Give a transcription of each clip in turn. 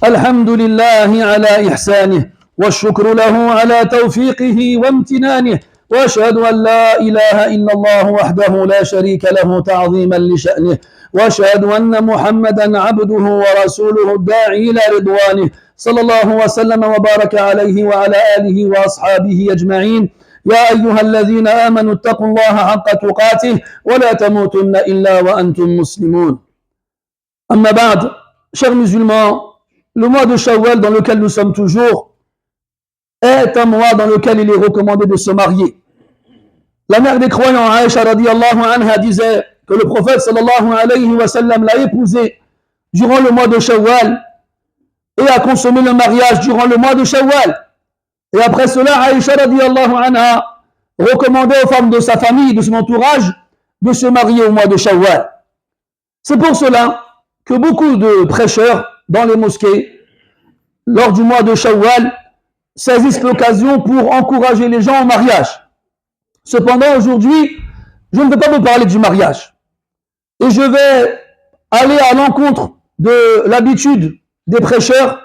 الحمد لله على إحسانه والشكر له على توفيقه وامتنانه وأشهد أن لا إله إلا الله وحده لا شريك له تعظيما لشأنه وأشهد أن محمدا عبده ورسوله الداعي إلى رضوانه صلى الله وسلم وبارك عليه وعلى آله وأصحابه أجمعين يا أيها الذين آمنوا اتقوا الله حق تقاته ولا تموتن إلا وأنتم مسلمون. أما بعد, chers musulmans, le mois de Shawwal dans lequel nous sommes toujours est un mois dans lequel il est recommandé de se marier. La mère des croyants, Aïcha radiyallahu anha, disait que le prophète sallallahu alayhi wa sallam l'a épousée durant le mois de Shawwal et a consommé le mariage durant le mois de Shawwal. Et après cela, Aïcha radiyallahu anha recommandait aux femmes de sa famille, de son entourage, de se marier au mois de Shawwal. C'est pour cela que beaucoup de prêcheurs dans les mosquées, lors du mois de Shawwal, saisissent l'occasion pour encourager les gens au mariage. Cependant, aujourd'hui, je ne vais pas vous parler du mariage. Et je vais aller à l'encontre de l'habitude des prêcheurs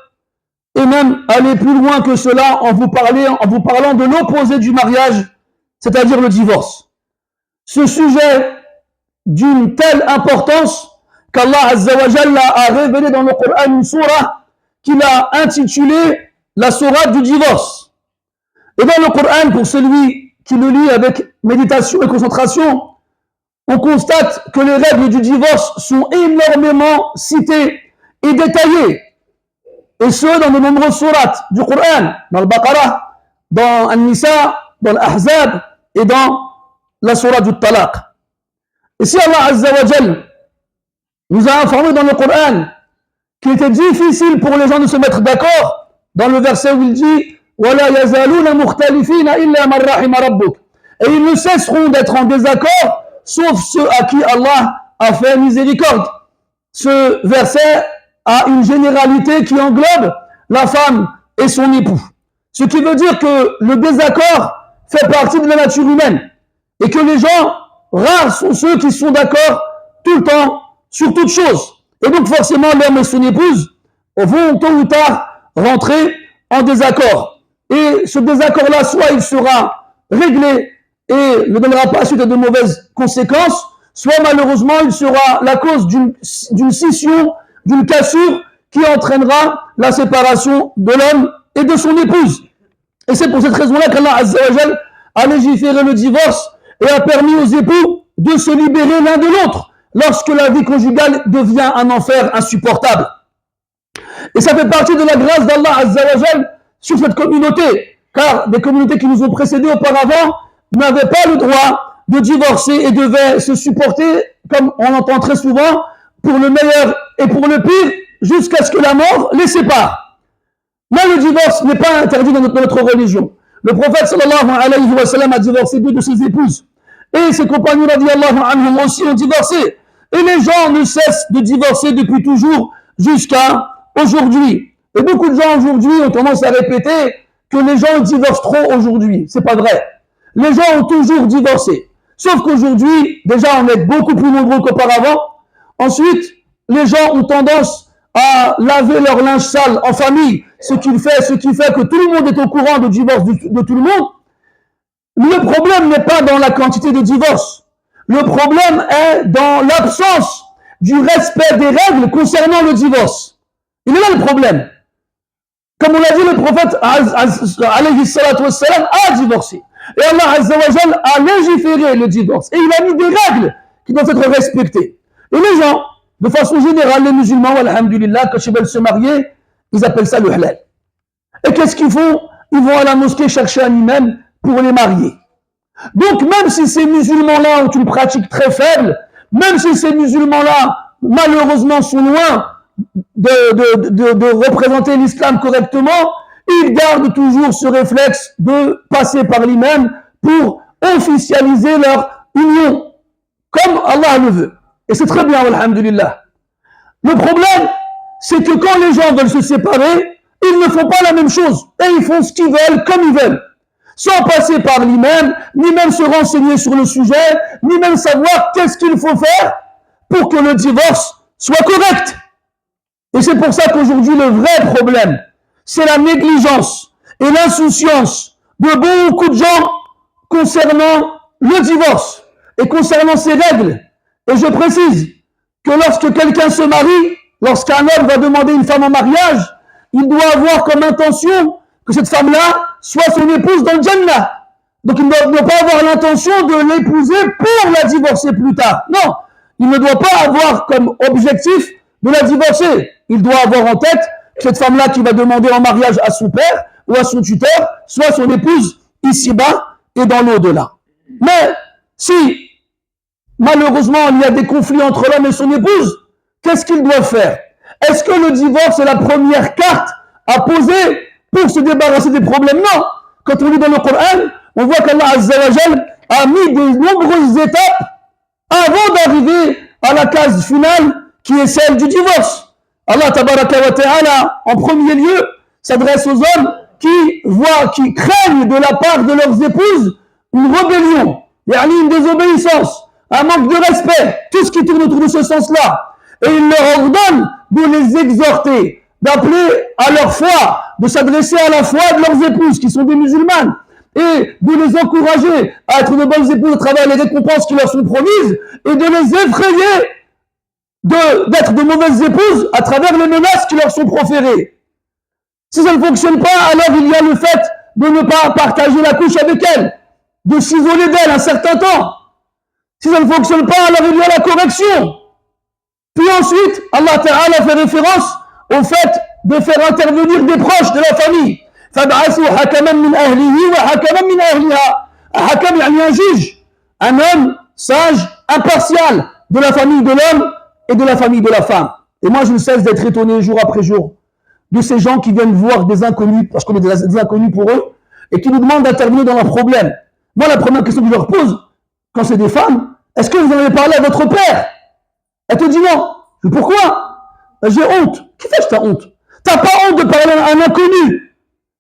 et même aller plus loin que cela en vous parlant de l'opposé du mariage, c'est-à-dire le divorce. Ce sujet d'une telle importance qu'Allah Azza wa Jalla a révélé dans le Coran une sourate qu'il a intitulée la sourate du divorce. Et dans le Coran, pour celui qui le lit avec méditation et concentration, on constate que les règles du divorce sont énormément citées et détaillées. Et ce, dans de nombreuses sourates du Coran, dans le Baqarah, dans An-Nisa, dans l'Ahzab et dans la sourate du Talaq. Et si Allah Azza wa Jalla nous a informé dans le Coran qu'il était difficile pour les gens de se mettre d'accord, dans le verset où il dit وَلَا يَزَالُونَ مُخْتَلِفِينَ إِلَّا مَنْ رَحِمَ رَبُّكَ. Et ils ne cesseront d'être en désaccord, sauf ceux à qui Allah a fait miséricorde. Ce verset a une généralité qui englobe la femme et son époux. Ce qui veut dire que le désaccord fait partie de la nature humaine et que les gens, rares sont ceux qui sont d'accord tout le temps sur toute chose. Et donc forcément l'homme et son épouse vont tôt ou tard rentrer en désaccord. Et ce désaccord-là, soit il sera réglé et ne donnera pas suite à de mauvaises conséquences, soit malheureusement il sera la cause d'une scission, d'une cassure qui entraînera la séparation de l'homme et de son épouse. Et c'est pour cette raison-là qu'Allah Azza wa Jal a légiféré le divorce et a permis aux époux de se libérer l'un de l'autre lorsque la vie conjugale devient un enfer insupportable. Et ça fait partie de la grâce d'Allah Azza wa Jal sur cette communauté, car des communautés qui nous ont précédés auparavant n'avaient pas le droit de divorcer et devaient se supporter, comme on l'entend très souvent, pour le meilleur et pour le pire, jusqu'à ce que la mort les sépare. Mais le divorce n'est pas interdit dans notre religion. Le prophète sallallahu alayhi wa sallam a divorcé 2 de ses épouses. Et ses compagnons radiyallahu anhum aussi ont divorcé. Et les gens ne cessent de divorcer depuis toujours jusqu'à aujourd'hui. Et beaucoup de gens aujourd'hui ont tendance à répéter que les gens divorcent trop aujourd'hui. C'est pas vrai. Les gens ont toujours divorcé. Sauf qu'aujourd'hui, déjà, on est beaucoup plus nombreux qu'auparavant. Ensuite, les gens ont tendance à laver leur linge sale en famille, ce qui fait que tout le monde est au courant du divorce de tout le monde. Le problème n'est pas dans la quantité de divorces. Le problème est dans l'absence du respect des règles concernant le divorce. Il est là le problème. Comme on l'a dit, le prophète alayhi salatu wassalam a divorcé. Et Allah Azza wa Jal a légiféré le divorce. Et il a mis des règles qui doivent être respectées. Et les gens, de façon générale, les musulmans, alhamdulillah, quand ils veulent se marier, ils appellent ça le halal. Et qu'est-ce qu'ils font? Ils vont à la mosquée chercher un imam pour les marier. Donc même si ces musulmans-là ont une pratique très faible, même si ces musulmans-là, malheureusement, sont loin de représenter l'islam correctement, ils gardent toujours ce réflexe de passer par l'imam pour officialiser leur union, comme Allah le veut. Et c'est très bien, alhamdulillah. Le problème, c'est que quand les gens veulent se séparer, ils ne font pas la même chose. Et ils font ce qu'ils veulent, comme ils veulent. Sans passer par l'imam, ni même se renseigner sur le sujet, ni même savoir qu'est-ce qu'il faut faire pour que le divorce soit correct. Et c'est pour ça qu'aujourd'hui, le vrai problème, c'est la négligence et l'insouciance de beaucoup de gens concernant le divorce et concernant ses règles. Et je précise que lorsque quelqu'un se marie, lorsqu'un homme va demander une femme en mariage, il doit avoir comme intention que cette femme-là soit son épouse dans le Jannah. Donc il ne doit pas avoir l'intention de l'épouser pour la divorcer plus tard. Non, il ne doit pas avoir comme objectif de la divorcer. Il doit avoir en tête que cette femme-là qui va demander en mariage à son père ou à son tuteur soit son épouse ici-bas et dans l'au-delà. Mais si malheureusement il y a des conflits entre l'homme et son épouse, qu'est-ce qu'il doit faire? Est-ce que le divorce est la première carte à poser pour se débarrasser des problèmes? Non. Quand on lit dans le Coran, on voit qu'Allah Azza wa Jal a mis de nombreuses étapes avant d'arriver à la case finale qui est celle du divorce. Allah Tabaraka wa Ta'ala, en premier lieu, s'adresse aux hommes qui craignent de la part de leurs épouses une rébellion, une désobéissance, un manque de respect, tout ce qui tourne autour de ce sens-là. Et il leur ordonne de les exhorter, d'appeler à leur foi, de s'adresser à la foi de leurs épouses qui sont des musulmanes et de les encourager à être de bonnes épouses à travers les récompenses qui leur sont promises et de les effrayer d'être de mauvaises épouses à travers les menaces qui leur sont proférées. Si ça ne fonctionne pas, alors il y a le fait de ne pas partager la couche avec elle, de s'isoler d'elle un certain temps. Si ça ne fonctionne pas, alors il y a la correction. Puis ensuite, Allah Ta'ala fait référence au fait de faire intervenir des proches de la famille. فَبْعَثُوا حَكَمًا مِنْ أَهْلِهِ وَحَكَمًا مِنْ أَهْلِهَا. Un hakam, un juge, un homme sage, impartial, de la famille de l'homme et de la famille de la femme. Et moi, je ne cesse d'être étonné jour après jour de ces gens qui viennent voir des inconnus, parce qu'on est des inconnus pour eux, et qui nous demandent d'intervenir dans leurs problèmes. Moi, la première question que je leur pose, quand c'est des femmes, est-ce que vous en avez parlé à votre père? Elle te dit non. Mais pourquoi? J'ai honte. Qui fait que tu as honte? T'as pas honte de parler à un inconnu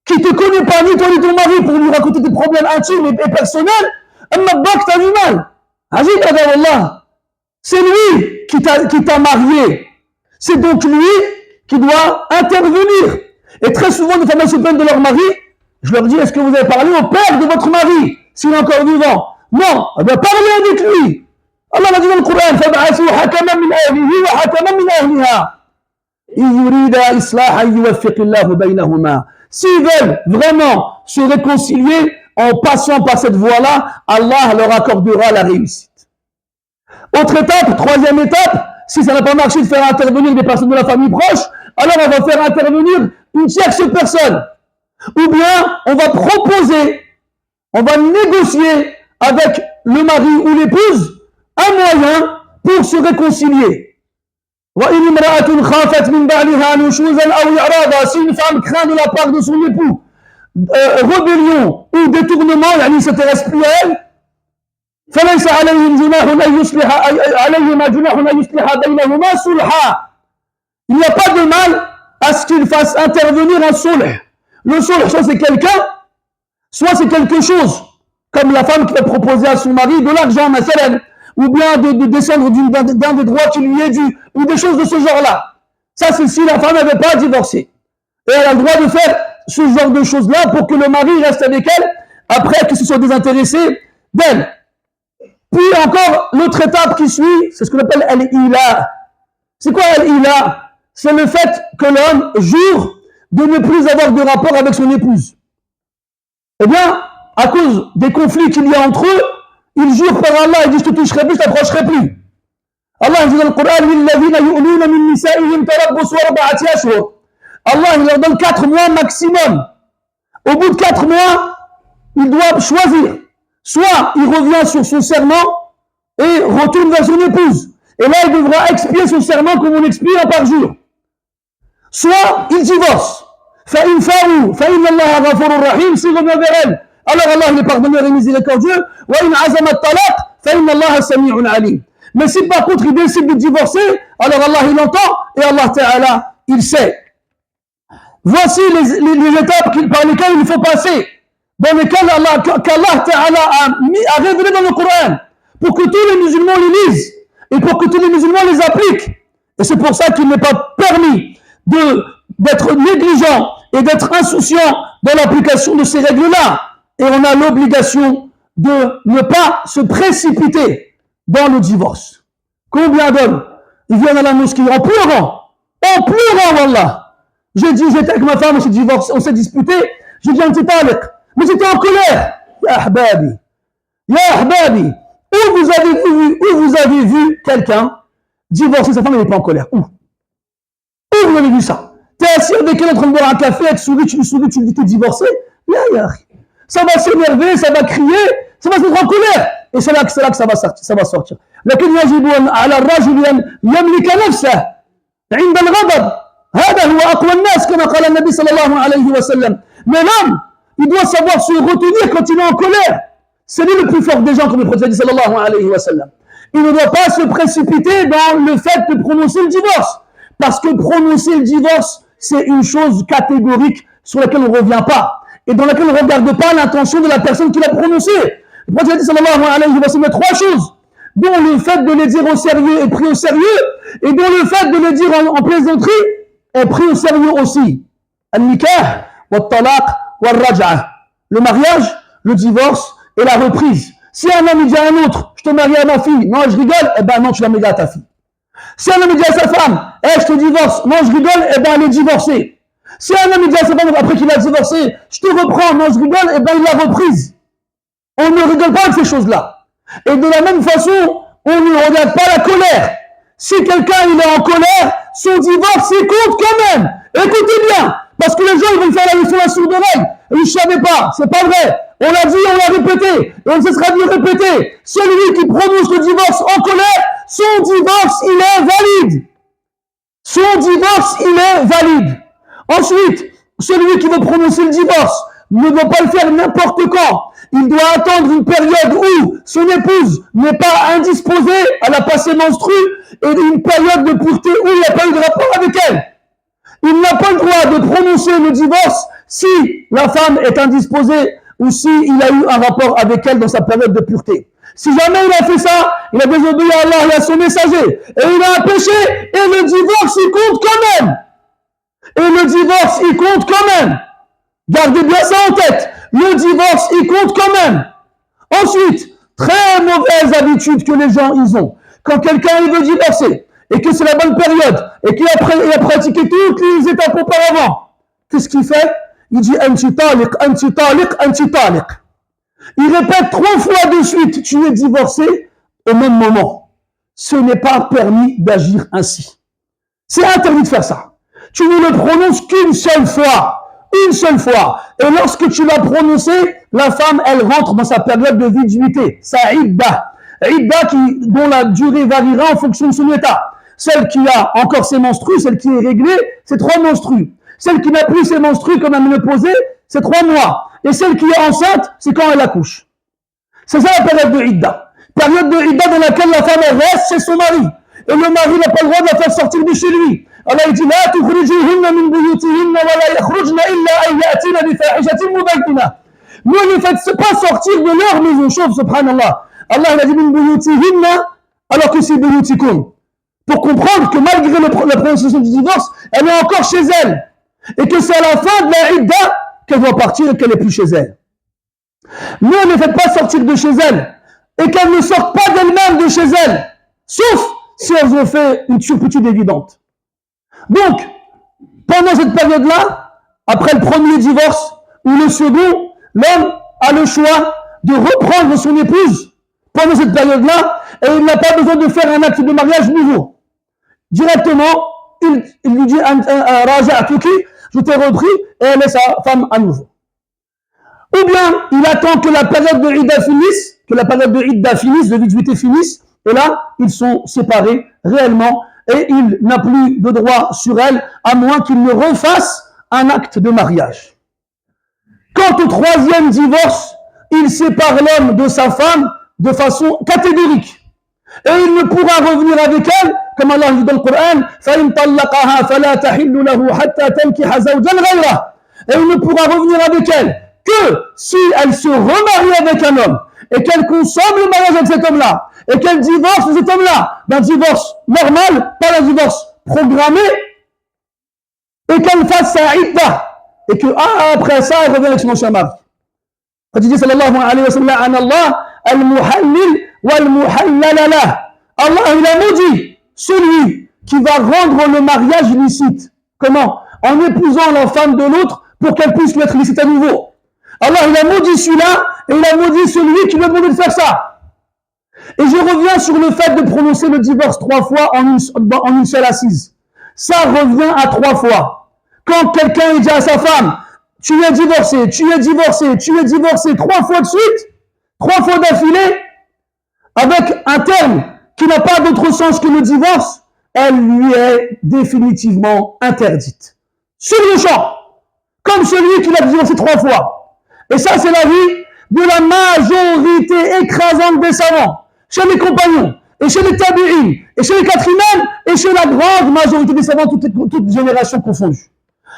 qui ne te connaît pas, ni toi ni ton mari, pour lui raconter tes problèmes intimes et personnels? T'as du mal. Ajib Allah. C'est lui qui t'a marié. C'est donc lui qui doit intervenir. Et très souvent, les femmes se plaignent de leur mari. Je leur dis, est-ce que vous avez parlé au père de votre mari, s'il est encore vivant? Non. Eh bien, parlez avec lui. Allah a dit dans le Coran, فَبْعَثُوا حَكَمًا مِنْ أَهْلِهِ وَحَكَمًا مِنْ أَهْلِهَا إِنْ يُرِيدَ إِصْلَاحًا يُوَفِّقِ اللَّهُ بَيْنَهُمَا. S'ils veulent vraiment se réconcilier en passant par cette voie-là, Allah leur accordera la réussite. Autre étape, troisième étape, si ça n'a pas marché de faire intervenir des personnes de la famille proche, alors on va faire intervenir une tierce personne. Ou bien on va proposer, on va négocier avec le mari ou l'épouse un moyen pour se réconcilier. Si une femme craint de la part de son époux rébellion ou détournement, il ne s'intéresse plus à elle, فليس عليهم جناح أن يصلح عليهما جناح أن يصلح بينهما صلحا. Il n'y a pas de mal à ce qu'il fasse intervenir un sulh. Le sulh, soit c'est quelqu'un, soit c'est quelque chose, comme la femme qui va proposer à son mari de l'argent, ou bien de descendre d'un des droits qui lui est dû, ou des choses de ce genre-là. Ça, c'est si la femme n'avait pas divorcé. Et elle a le droit de faire ce genre de choses-là pour que le mari reste avec elle, après qu'il se soit désintéressé d'elle. Puis encore, l'autre étape qui suit, c'est ce qu'on appelle al-ila. C'est quoi al-ila? C'est le fait que l'homme jure de ne plus avoir de rapport avec son épouse. Eh bien, à cause des conflits qu'il y a entre eux, il jure par Allah, il dit je te toucherai plus, je t'approcherai plus. Allah dit dans le Coran, Allah il leur donne 4 mois maximum. Au bout de 4 mois, ils doivent choisir. Soit il revient sur son serment et retourne vers son épouse. Et là, il devra expier son serment comme on expie un par jour. Soit il divorce. فَإِنْ فَاءُوا فَإِنَّ اللَّهَ غَفُورٌ رَحِيمٌ. S'il revient vers elle, alors Allah il est pardonneur et miséricordieux. وَإِنْ عَزَمَ الطَّلَاقَ فَإِنَّ اللَّهَ سَمِيعٌ عَلِيمٌ. Mais si par contre il décide de divorcer, alors Allah il entend et Allah Ta'ala il sait. Voici les étapes par lesquelles il faut passer, dans lesquelles qu'Allah Ta'ala a révélé dans le Coran, pour que tous les musulmans les lisent et pour que tous les musulmans les appliquent. Et c'est pour ça qu'il n'est pas permis d'être négligent et d'être insouciant dans l'application de ces règles-là. Et on a l'obligation de ne pas se précipiter dans le divorce. Combien d'hommes, ils viennent à la mosquée en pleurant, wallah. J'ai dit, j'étais avec ma femme, on s'est disputé, j'ai dit un petit taliq, mais j'étais en colère. Ya ahbabi, où vous avez vu quelqu'un divorcer sa femme et il n'est pas en colère? Où vous avez vu ça? T'es assis avec elle en train de boire un café, elle te sourit, tu lui souris, tu lui dis t'es divorcé? Ça va s'énerver, ça va crier, ça va se mettre en colère. Et c'est là que ça va sortir. لكن يجب على الرجل أن يملك نفسه عند الغضب. هذا هو أقوى الناس كما قال النبي صلى الله عليه وسلم. Mais l'homme, il doit savoir se retenir quand il est en colère. C'est lui le plus fort des gens, comme le prophète dit sallallahu alayhi wa sallam. Il ne doit pas se précipiter dans le fait de prononcer le divorce. Parce que prononcer le divorce, c'est une chose catégorique sur laquelle on ne revient pas. Et dans laquelle on ne regarde pas l'intention de la personne qui l'a prononcé. Le prophète dit sallallahu alayhi wa sallam, il y a trois choses, dont le fait de les dire au sérieux est pris au sérieux, et dont le fait de les dire en plaisanterie est pris au sérieux aussi. Al-nikah, wa-talaq, wa-raj'a. Le mariage, le divorce et la reprise. Si un homme dit à un autre, je te marie à ma fille, non je rigole, eh ben non tu la maries à ta fille. Si un homme dit à sa femme, je te divorce, non je rigole, eh ben elle est divorcée. Si un homme dit à sa femme après qu'il a divorcé, je te reprends, non je rigole, eh ben il l'a reprise. On ne rigole pas avec ces choses-là. Et de la même façon, on ne regarde pas la colère. Si quelqu'un il est en colère, son divorce il compte quand même. Écoutez bien, parce que les gens ils vont faire la leçon à la sourde oreille. Et je ne savais pas, c'est pas vrai. On l'a dit, on l'a répété, et on ne cessera de le répéter. Celui qui prononce le divorce en colère, son divorce il est valide. Son divorce il est valide. Ensuite, celui qui veut prononcer le divorce ne doit pas le faire n'importe quand. Il doit attendre une période où son épouse n'est pas indisposée, elle a passé menstrue, et une période de pureté où il n'y a pas eu de rapport avec elle. Il n'a pas le droit de prononcer le divorce si la femme est indisposée ou s'il a eu un rapport avec elle dans sa période de pureté. Si jamais il a fait ça, il a désobéi à Allah et à son messager, et il a un péché, et le divorce il compte quand même. Et le divorce il compte quand même. Gardez bien ça en tête. Le divorce, il compte quand même. Ensuite, très mauvaise habitude que les gens ils ont. Quand quelqu'un il veut divorcer et que c'est la bonne période et qu'il a pratiqué toutes les étapes auparavant, qu'est-ce qu'il fait? Il dit anti taliq, anti taliq, anti taliq. Il répète 3 fois de suite, tu es divorcé au même moment. Ce n'est pas permis d'agir ainsi. C'est interdit de faire ça. Tu ne le prononces qu'une seule fois. Une seule fois. Et lorsque tu l'as prononcé, la femme, elle rentre dans sa période de viduité, sa idda. Idda dont la durée variera en fonction de son état. Celle qui a encore ses menstrues, celle qui est réglée, c'est 3 menstrues. Celle qui n'a plus ses menstrues comme la ménopausée, c'est 3 mois. Et celle qui est enceinte, c'est quand elle accouche. C'est ça la période de idda. Période de idda dans laquelle la femme elle reste chez son mari. Et le mari n'a pas le droit de la faire sortir de chez lui. Allah dit لا تخرجوهن من بيوتهن ولا يخرجن إلا أن يأتين بفاحشة مبينة. Ne les faites pas sortir de leur maison. Chauve, subhanallah. Allah a dit min buyutihinna alors que c'est buyutikum. Pour comprendre que malgré la prononciation du divorce, elle est encore chez elle. Et que c'est à la fin de la idda qu'elle doit partir et qu'elle n'est plus chez elle. Ne les faites pas sortir de chez elle. Et qu'elles ne sortent pas d'elles-mêmes de chez elles. Sauf si elles ont fait une turpitude évidente. Donc, pendant cette période-là, après le premier divorce ou le second, l'homme a le choix de reprendre son épouse pendant cette période-là et il n'a pas besoin de faire un acte de mariage nouveau. Directement, il lui dit Raja Tuki, je t'ai repris et elle est sa femme à nouveau. Ou bien, il attend que la période de Idda finisse, de viduité finisse, et là, ils sont séparés réellement. Et il n'a plus de droit sur elle, à moins qu'il ne refasse un acte de mariage. Quant au 3e divorce, il sépare l'homme de sa femme de façon catégorique. Et il ne pourra revenir avec elle, comme Allah dit dans le Coran, فَإِنْ طَلَّقَهَا فَلَا تَحِلُّ لَهُ حَتَّى تَنْكِحَ زَوْجًا غَيْرَهُ. Et il ne pourra revenir avec elle que si elle se remarie avec un homme et qu'elle consomme le mariage avec cet homme-là, et qu'elle divorce de cet homme-là, d'un divorce normal, pas d'un divorce programmé, et qu'elle fasse sa idda, et que après ça, elle revient avec son ancien mari. Quand il dit sallallahu alayhi wa sallam, Allah al-muhallil wal-muhallala lah. Allah, il a maudit celui qui va rendre le mariage illicite. Comment? En épousant la femme de l'autre pour qu'elle puisse lui être licite à nouveau. Allah, il a maudit celui-là et il a maudit celui qui lui a demandé de faire ça. Et je reviens sur le fait de prononcer le divorce 3 fois en une seule assise. Ça revient à 3 fois. Quand quelqu'un dit à sa femme, tu es divorcé, tu es divorcé, tu es divorcé 3 fois de suite, 3 fois d'affilée, avec un terme qui n'a pas d'autre sens que le divorce, elle lui est définitivement interdite. Sur le champ, comme celui qui l'a divorcé 3 fois. Et ça, c'est l'avis de la majorité écrasante des savants, chez les compagnons, et chez les tabi'in, et chez les quatrièmes, et chez la grande majorité des savants, toutes générations confondues.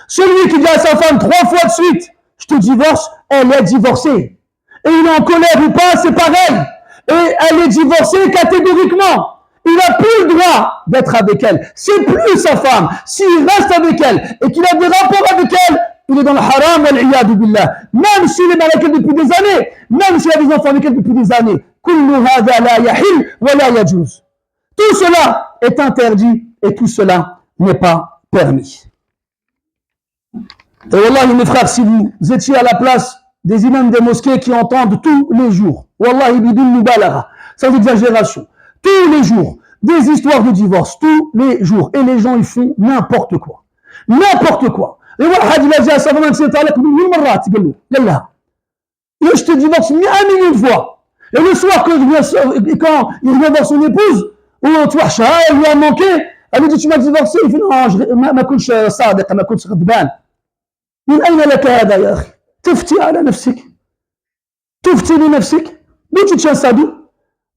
Celui qui dit à sa femme 3 fois de suite, je te divorce, elle est divorcée. Et il est en colère ou pas, c'est pareil. Et elle est divorcée catégoriquement. Il n'a plus le droit d'être avec elle. C'est plus sa femme. S'il reste avec elle et qu'il a des rapports avec elle, il est dans le haram, wal-iyadu billah. Même s'il est avec elle depuis des années, même s'il a des enfants avec elle depuis des années. Kullu hadha la yahil wa la yajuz. Tout cela est interdit et tout cela n'est pas permis. Et wallahi mes frères, si vous étiez à la place des imams des mosquées qui entendent tous les jours, wallahi bidun mubalagha, sans exagération, tous les jours, des histoires de divorce, tous les jours, et les gens ils font n'importe quoi. N'importe quoi. Et واحد il a dit à sa femme, c'est عليك من مرات قال له يلا je te divorce 1 million de fois. Et le soir quand il revient voir son épouse, ou tu vois, elle lui a manqué, elle lui dit tu m'as divorcé, il fait non, ما كنتش صادق, ما كنتش غضبان. من أين لك هذا يا أخي؟ تفتي على نفسك، تفتي لنفسك، d'où tu tiens ça d'où؟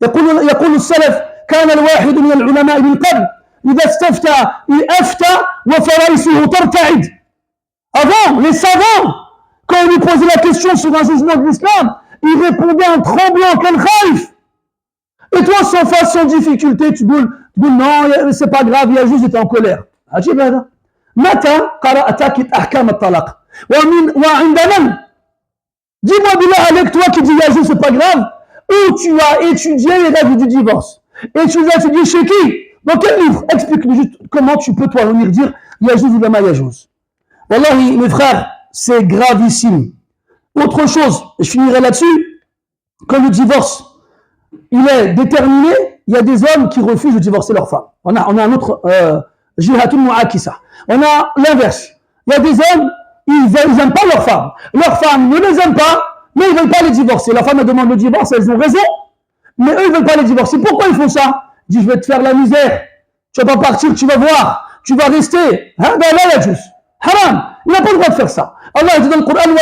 يقول السلف كان الواحد من العلماء من قبل إذا استفتى أفتى وفرائسه ترتعد. Avant, les savants, quand on lui posait la question sur un jugement de l'islam, ils répondaient en tremblant, quel khaïf. Et toi, sans face, sans difficulté, tu dis non, c'est pas grave, il a juste été en colère. عجيب هذا. متى قرأت أحكام الطلاق؟ وعند من؟ Dis-moi billah avec toi qui dis Yajou, c'est pas grave, où tu as étudié les règles du divorce. Et tu as étudié chez qui? Dans quel livre? Explique-nous juste comment tu peux toi venir dire Yajou ou Lama Yajou. Wallahi, mes frères, c'est gravissime. Autre chose, et je finirai là-dessus, quand le divorce, il est déterminé, il y a des hommes qui refusent de divorcer leur femme. On a un autre jihatul mu'akisa. On a l'inverse. Il y a des hommes, ils n'aiment pas leur femme. Leur femme ne les aime pas, mais ils ne veulent pas les divorcer. La femme demande le divorce, elles ont raison, mais eux, ils ne veulent pas les divorcer. Pourquoi ils font ça? Ils disent, je vais te faire la misère. Tu ne vas pas partir, tu vas voir. Tu vas rester. Haram. Il n'a pas le droit de faire ça. Allah dit dans le Coran, ne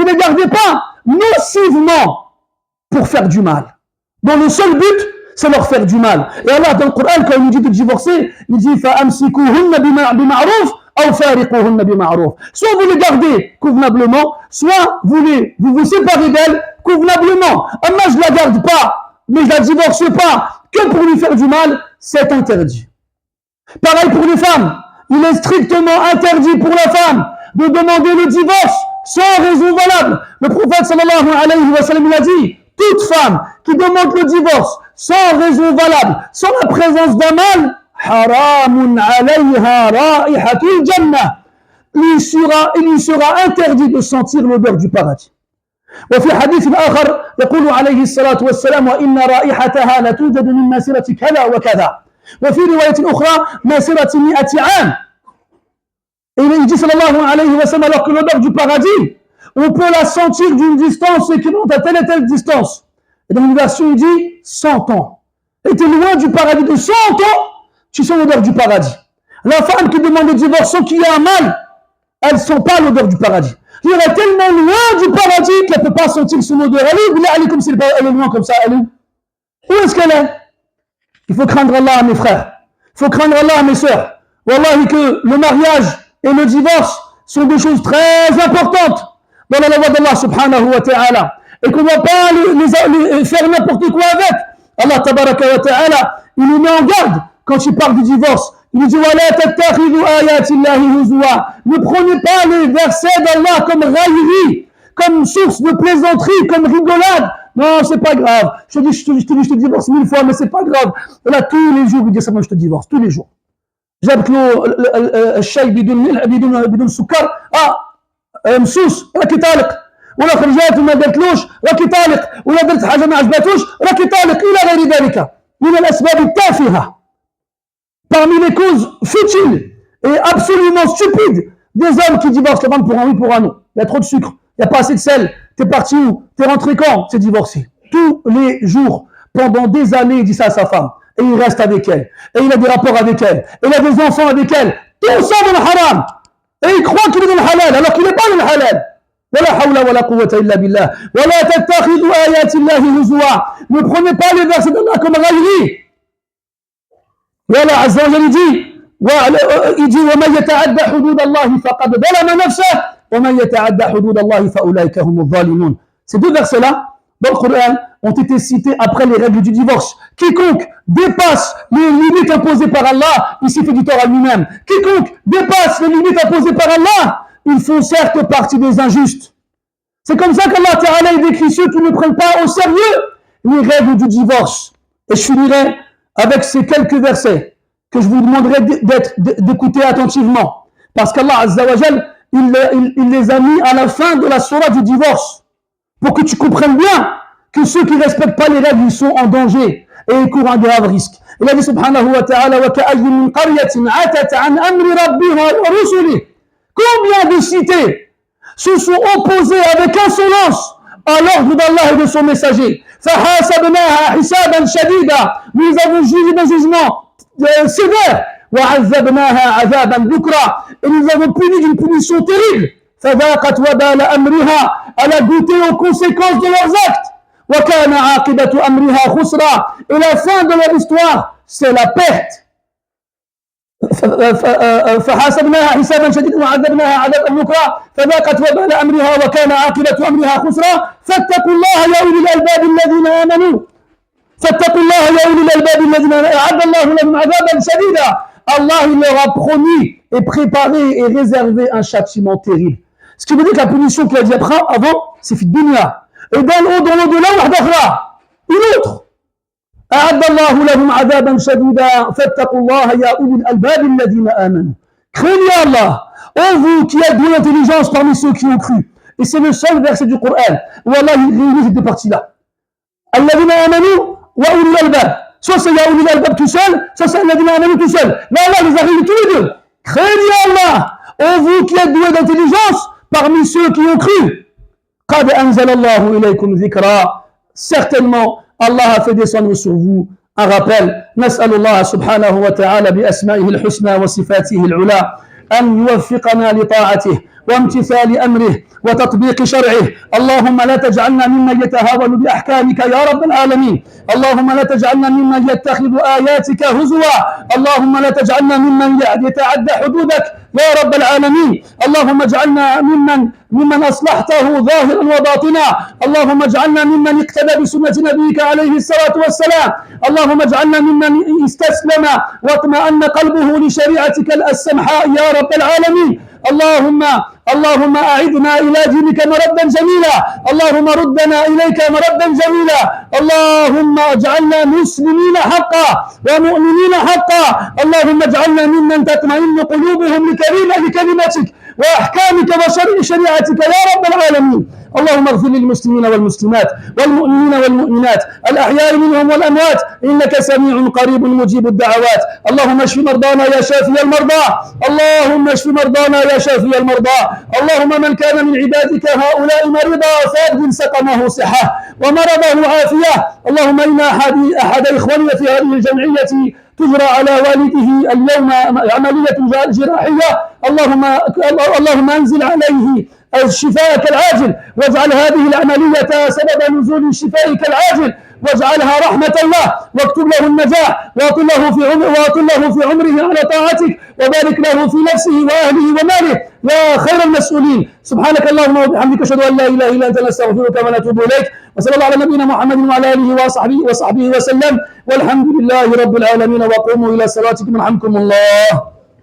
les gardez pas nocivement pour faire du mal. Dont le seul but, c'est leur faire du mal. Et Allah, dans le Coran, quand il nous dit de divorcer, il dit soit vous les gardez convenablement, soit vous vous séparez d'elle convenablement. Moi, je ne la garde pas, mais je ne la divorce pas, que pour lui faire du mal, c'est interdit. Pareil pour les femmes. Il est strictement interdit pour la femme de demander le divorce sans raison valable. Le prophète sallallahu alayhi wa sallam il a dit, toute femme qui demande le divorce sans raison valable, sans la présence d'un mâle, haramun alayha ra'ihatul jannah. Il lui sera interdit de sentir l'odeur du paradis. وفي حديث آخر يقول عليه الصلاة والسلام وإن رائحتها لتوجد من مسيرة كذا وكذا وفي رواية أخرى مسيرة 100 عام. Et il dit sallallahu alayhi wa sallam alors que l'odeur du paradis, on peut la sentir d'une distance équivalente à telle et telle distance. Et dans une version, il dit 100 ans. Et tu es loin du paradis de 100 ans, tu sens l'odeur du paradis. La femme qui demande le divorce sans qu'il y ait un mal, elle ne sent pas l'odeur du paradis. Elle est tellement loin du paradis qu'elle ne peut pas sentir son odeur. Elle est comme si elle est loin comme ça. Elle est où? Où est-ce qu'elle est? Il faut craindre Allah, mes frères. Il faut craindre Allah, mes sœurs. Wallahi que le mariage et le divorce sont des choses très importantes dans la loi d'Allah subhanahu wa ta'ala. Et qu'on ne va pas les faire n'importe quoi avec. Allah tabaraka wa ta'ala, il nous met en garde quand il parle du divorce. Il dit وَلَا تَتَّخِذُوا آيَاتِ اللَّهِ هُزُوًا. Ne prenez pas les versets d'Allah comme raillerie, comme source de plaisanterie, comme rigolade. Non, c'est pas grave. Je te divorce 1000 fois, mais c'est pas grave. Là, tous les jours, il dit ça, moi je te divorce, tous les jours. جابت له الشاي بدون سكر مسوس راكي طالق ولا خرجات وما قالتلوش راكي طالق ولا درت حاجه ما عجباتوش راكي طالق الى غير ذلك من الاسباب التافهه parmi les causes futiles et absolument stupides des hommes qui divorcent la femme pour un oui pour un non. Il y a trop de sucre, il n'y a pas assez de sel, t'es parti où, t'es rentré quand, c'est divorcé. Tous les jours, pendant des années, il dit ça à sa femme. Et il reste avec elle. Et il a des rapports avec elle. Et il a des enfants avec elle. Tout ça dans le haram. Et il croit qu'il est dans le halal, alors qu'il n'est pas dans le halal. ولا حول ولا قوة إلا بالله. ولا تتخذوا آيات الله هزوا. Ne prenez pas les versets d'Allah comme raillerie. Et Allah Azza wa Jalla dit ومن يتعدى حدود الله فقد ظلم نفسه ومن يتعدى حدود الله فأولئك هم الظالمون. Ces deux versets-là dans le Coran ont été cités après les règles du divorce. Quiconque dépasse les limites imposées par Allah, il s'y fait du tort à lui-même. Quiconque dépasse les limites imposées par Allah, ils font certes partie des injustes. C'est comme ça qu'Allah Ta'ala décrit ceux qui ne prennent pas au sérieux les règles du divorce. Et je finirai avec ces quelques versets que je vous demanderai d'écouter attentivement. Parce qu'Allah Azza wa Jal, il les a mis à la fin de la surah du divorce. Pour que tu comprennes bien que ceux qui ne respectent pas les règles, ils sont en danger et ils courent un grave risque. Il a dit subhanahu wa ta'ala وَكَأَيٍّ مِّن قَرْيَةٍ عَتَتْ عَنْ أَمْرِ رَبِّهَا وَرُسُلِهِ. Combien de cités se sont opposées avec insolence à l'ordre d'Allah et de son messager. فَحَاسَبْنَاهَا حِسَابًا شَدِيدًا. Nous avons jugé d'un jugement sévère. وَعَذَّبْنَاهَا عَذَابًا نُكْرًا. Et nous avons puni d'une punition terrible. فَذَاقَتْ وَبَالَ أَمْرِهَا. Elle a goûté aux conséquences de leurs actes. وَكَانَ عَاقِبَةُ أَمْرِهَا خُسْرًا. Et la fin de leur histoire, c'est la perte. فحاسبناها حسابا شديدا وعذبناها عذابا نكرا فذاقت وبال امرها وكان عاقبه امرها خسرا فاتقوا الله يا اولي الالباب الذين امنوا فاتقوا الله يا اولي الالباب الذين اعد الله لهم عذابا شديدا. Allah il leur a promis et préparé et réservé un châtiment terrible. Ce qui veut dire que la punition qu'il a dit avant, c'est fit dunya. Et dans l'au-delà, une autre. أعد الله لهم عذابا شديدا فاتقوا الله يا أولي الألباب الذين آمنوا. Craignez Allah, ô vous qui êtes de l'intelligence parmi ceux qui ont cru. Et c'est le seul verset du Coran où Allah réunit ces deux parties-là. الذين آمنوا وأولي الألباب. Soit c'est يا أولي الألباب tout seul, soit c'est الذين آمنوا tout seul. Là Allah les a réunis tous les deux. Craignez Allah, ô vous qui êtes doués d'intelligence parmi ceux qui ont cru. قد أنزل الله إليكم ذكرا. Certainement Allah a fait descendre sur vous un rappel. نسأل الله سبحانه وتعالى بأسمائه الحسنى وصفاته العلى أن يوفقنا لطاعته وامتثال أمره وتطبيق شرعه. اللهم لا تجعلنا ممن يتهاون بأحكامك يا رب العالمين. اللهم لا تجعلنا ممن يتخذ آياتك هزوا. اللهم لا تجعلنا ممن يتعدى حدودك يا رب العالمين. اللهم اجعلنا ممن أصلحته ظاهرا وباطنا. اللهم اجعلنا ممن اقتدى بسنة نبيك عليه الصلاة والسلام. اللهم اجعلنا ممن استسلم واطمأن قلبه لشريعتك السمحاء يا رب العالمين. اللهم أعدنا إلى دينك مردا جميلا. اللهم ردنا إليك مردا جميلا. اللهم اجعلنا مسلمين حقا ومؤمنين حقا. اللهم اجعلنا ممن تطمئن قلوبهم لكلمتك وأحكامك وشريعتك يا رب العالمين. اللهم اغفر للمسلمين والمسلمات والمؤمنين والمؤمنات الأحياء منهم والأموات إنك سميع قريب مجيب الدعوات. اللهم اشف مرضانا يا شافي المرضى. اللهم اشف مرضانا يا شافي المرضى. اللهم من كان من عبادك هؤلاء مريضا فأبدل سقمه صحة ومرضه عافية. اللهم إن أحد إخواننا في هذه الجمعية تجرى على والده اليوم عملية جراحية. اللهم انزل عليه شفاءك العاجل واجعل هذه العملية سبب نزول شفائك العاجل. واجعلها رحمة الله، واكتب له النجاح، واطل له في عمره على طاعتك، وبارك له في نفسه وأهله وماله يا خير المسؤولين. سبحانك اللهم وبحمدك، أشهد أن لا إله إلا أنت، نستغفرك ونتوب إليك. وصلى الله على نبينا محمد وعلى آله وصحبه وسلم، والحمد لله رب العالمين. وقوموا إلى صلاتكم يرحمكم الله.